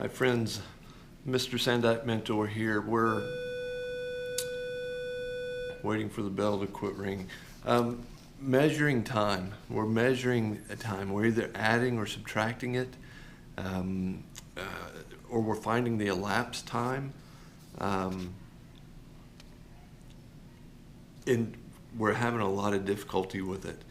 Hi friends, Mr. Sandite Mentor here. We're waiting for the bell to quit ringing. Measuring time. We're measuring a time. We're either adding or subtracting it, or we're finding the elapsed time. And we're having a lot of difficulty with it.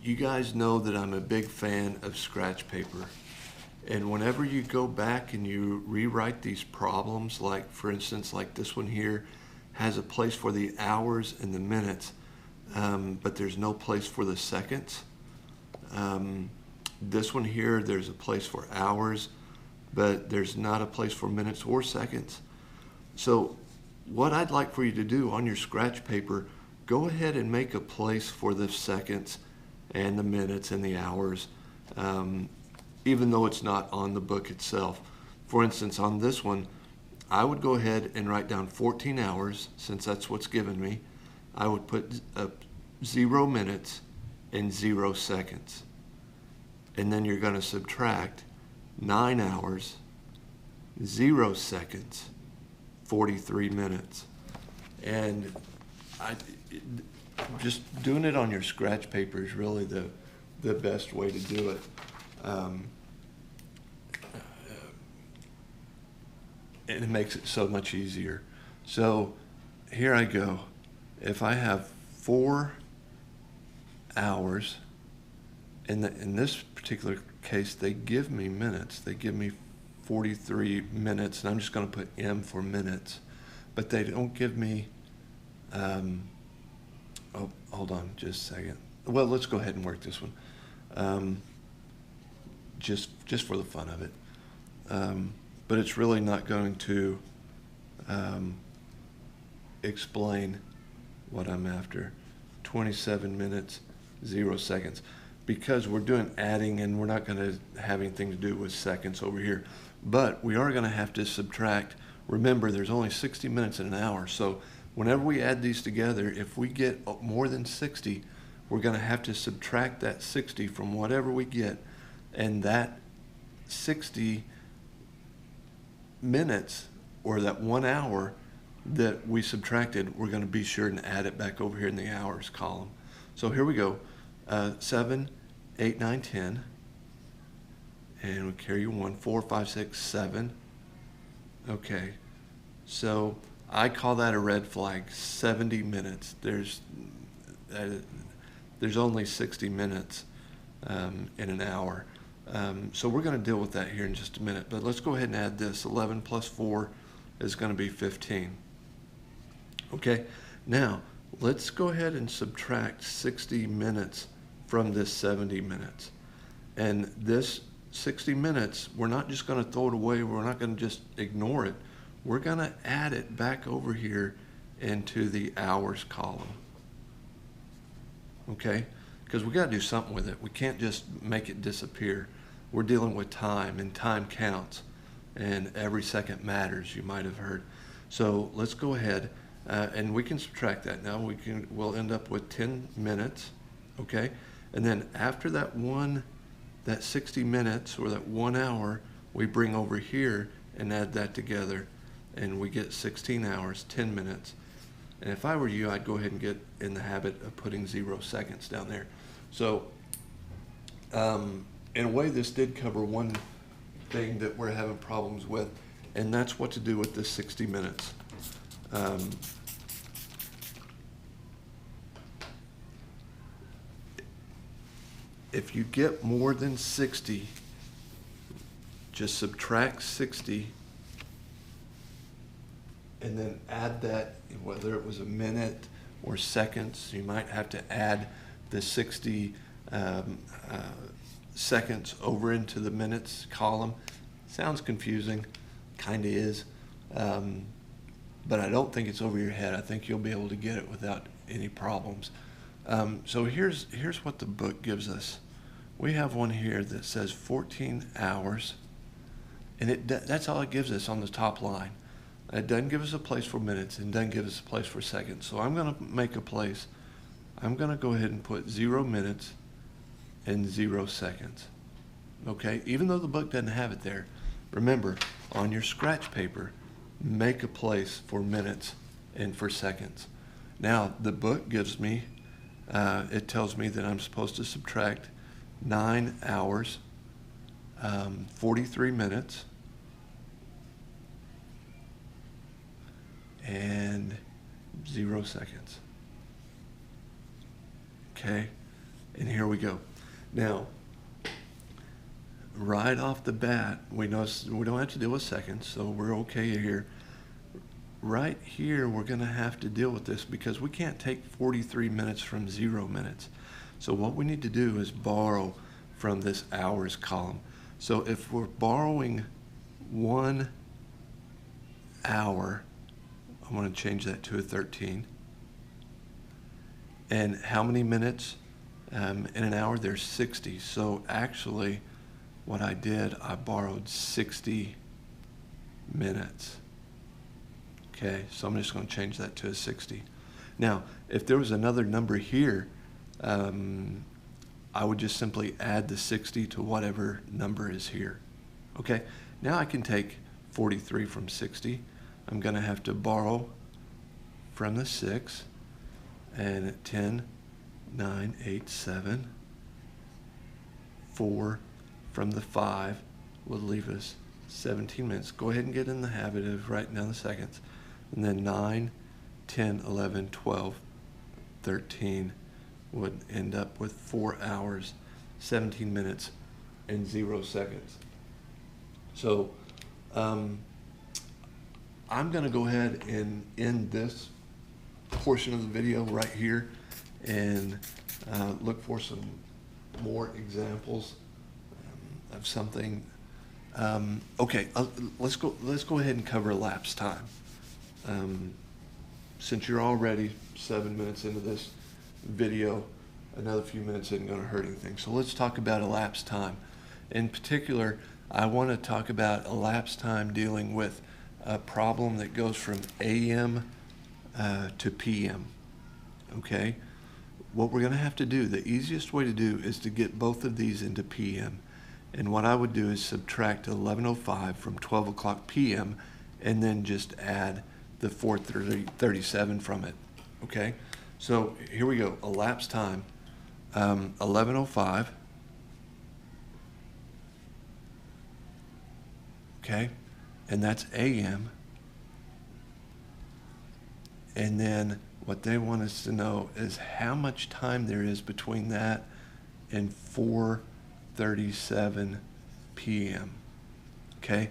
You guys know that I'm a big fan of scratch paper. And whenever you go back and you rewrite these problems, like for instance, like this one here has a place for the hours and the minutes, but there's no place for the seconds. This one here, there's a place for hours, but there's not a place for minutes or seconds. So what I'd like for you to do on your scratch paper, go ahead and make a place for the seconds and the minutes and the hours. Even though it's not on the book itself. For instance, on this one, I would go ahead and write down 14 hours, since that's what's given me. I would put 0 minutes and 0 seconds. And then you're going to subtract 9 hours, 0 seconds, 43 minutes. And just doing it on your scratch paper is really the best way to do it. And it makes it so much easier. So here I go. If I have 4 hours, in this particular case, they give me minutes. They give me 43 minutes, and I'm just going to put M for minutes. But they don't give me, oh, hold on just a second. Well, let's go ahead and work this one. Just for the fun of it. But it's really not going to explain what I'm after. 27 minutes, 0 seconds. Because we're doing adding and we're not going to have anything to do with seconds over here. But we are going to have to subtract. Remember, there's only 60 minutes in an hour. So whenever we add these together, if we get more than 60, we're going to have to subtract that 60 from whatever we get. And that 60 minutes, or that 1 hour that we subtracted, we're going to be sure and add it back over here in the hours column. So here we go. 7, 8, 9, 10. And we carry 1, 4, 5, 6, 7. Okay. So I call that a red flag. 70 minutes. There's only 60 minutes in an hour. So we're going to deal with that here in just a minute, but let's go ahead and add this. 11 plus 4 is going to be 15. Okay, now let's go ahead and subtract 60 minutes from this 70 minutes. And this 60 minutes, we're not just going to throw it away. We're not going to just ignore it. We're going to add it back over here into the hours column. Okay? Because we got to do something with it. We can't just make it disappear. We're dealing with time, and time counts, and every second matters, you might have heard. So let's go ahead and we can subtract that now. We'll end up with 10 minutes, okay? And then after that 60 minutes or that 1 hour, we bring over here and add that together, and we get 16 hours, 10 minutes. And if I were you, I'd go ahead and get in the habit of putting 0 seconds down there. So in a way, this did cover one thing that we're having problems with, and that's what to do with this 60 minutes. If you get more than 60, just subtract 60 and then add that, whether it was a minute or seconds. You might have to add the 60 seconds over into the minutes column. Sounds confusing, kind of is, but I don't think it's over your head. I think you'll be able to get it without any problems. So here's what the book gives us. We have one here that says 14 hours, and that's all it gives us on the top line. It doesn't give us a place for minutes, and doesn't give us a place for seconds. So I'm going to make a place. I'm going to go ahead and put 0 minutes and 0 seconds. Okay, even though the book doesn't have it there, remember, on your scratch paper, make a place for minutes and for seconds. Now, the book gives me, it tells me that I'm supposed to subtract 9 hours, 43 minutes, and 0 seconds. Okay, and here we go. Now, right off the bat, we know we don't have to deal with seconds, so we're okay here. Right here, we're going to have to deal with this because we can't take 43 minutes from 0 minutes. So what we need to do is borrow from this hours column. So if we're borrowing 1 hour, I want to change that to a 13. And how many minutes in an hour? There's 60. So actually, what I did, I borrowed 60 minutes. Okay, so I'm just going to change that to a 60. Now, if there was another number here, I would just simply add the 60 to whatever number is here. Okay, now I can take 43 from 60. I'm going to have to borrow from the 6, and 10, 9, 8, 7, 4 from the 5 will leave us 17 minutes. Go ahead and get in the habit of writing down the seconds. And then 9, 10, 11, 12, 13 would end up with 4 hours, 17 minutes, and 0 seconds. So I'm going to go ahead and end this portion of the video right here and look for some more examples of something. Okay, let's go ahead and cover elapsed time. Since you're already 7 minutes into this video, another few minutes isn't going to hurt anything. So let's talk about elapsed time. In particular, I want to talk about elapsed time dealing with a problem that goes from AM to PM. Okay? What we're going to have to do, the easiest way to do is to get both of these into PM. And what I would do is subtract 11:05 from 12 o'clock PM and then just add the 4:37 from it. Okay? So here we go. Elapsed time, 11:05. Okay? And that's AM. And then what they want us to know is how much time there is between that and 4:37 p.m. Okay?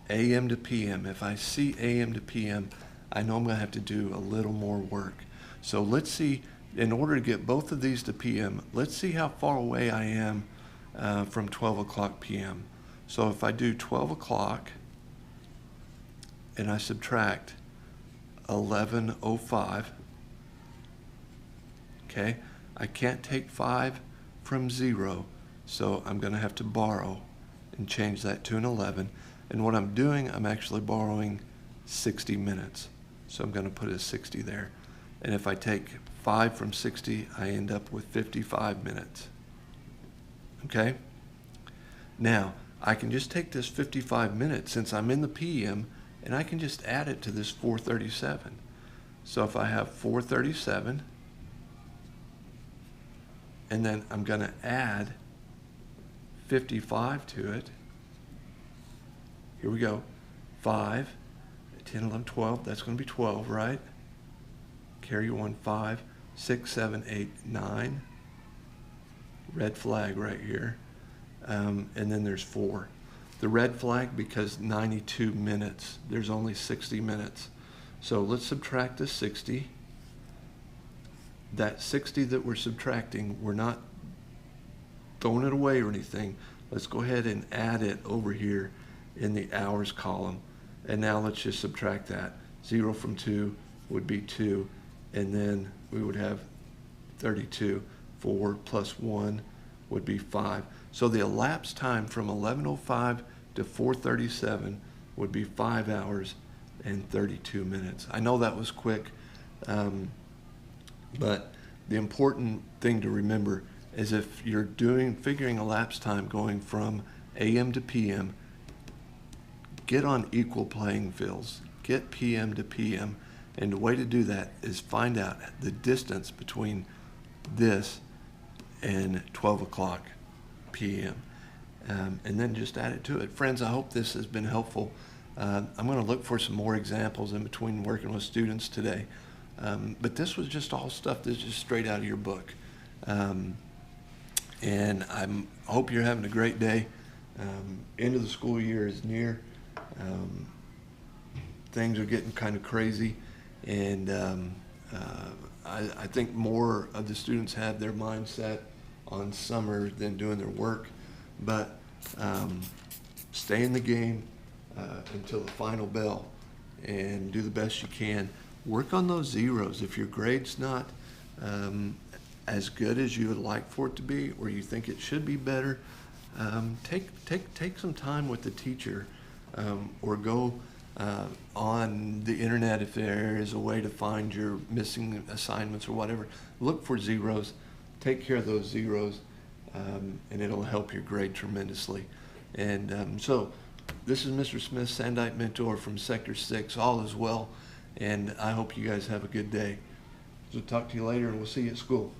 AM to PM. If I see AM to PM, I know I'm going to have to do a little more work. So let's see, in order to get both of these to PM, let's see how far away I am from 12 o'clock PM. So if I do 12 o'clock and I subtract 11:05, okay, I can't take 5 from 0, so I'm going to have to borrow and change that to an 11. And what I'm doing, I'm actually borrowing 60 minutes. So I'm going to put a 60 there. And if I take 5 from 60, I end up with 55 minutes. Okay? Now, I can just take this 55 minutes since I'm in the PM, and I can just add it to this 4:37. So if I have 4:37, and then I'm going to add 55 to it. Here we go. 5, 10, 11, 12. That's going to be 12, right? Carry 1, 5, 6, 7, 8, 9. Red flag right here. And then there's 4. The red flag because 92 minutes. There's only 60 minutes. So let's subtract the 60. That 60 that we're subtracting, we're not throwing it away or anything. Let's go ahead and add it over here in the hours column. And now let's just subtract that. 0 from 2 would be 2. And then we would have 32. 4 plus 1 would be 5. So the elapsed time from 11:05 to 4:37 would be 5 hours and 32 minutes. I know that was quick, but the important thing to remember is if you're figuring elapsed time going from AM to PM, get on equal playing fields. Get PM to PM. And the way to do that is find out the distance between this and 12 o'clock p.m. And then just add it to it. Friends, I hope this has been helpful. I'm going to look for some more examples in between working with students today. But this was just all stuff that's just straight out of your book. And I hope you're having a great day. End of the school year is near. Things are getting kind of crazy. And I think more of the students have their mindset on summer than doing their work. But stay in the game until the final bell and do the best you can. Work on those zeros. If your grade's not as good as you would like for it to be, or you think it should be better, take some time with the teacher, or go on the internet if there is a way to find your missing assignments or whatever. Look for zeros, take care of those zeros, and it'll help your grade tremendously. And so this is Mr. Smith, Sandite Mentor from Sector 6. All is well, and I hope you guys have a good day. So talk to you later, and we'll see you at school.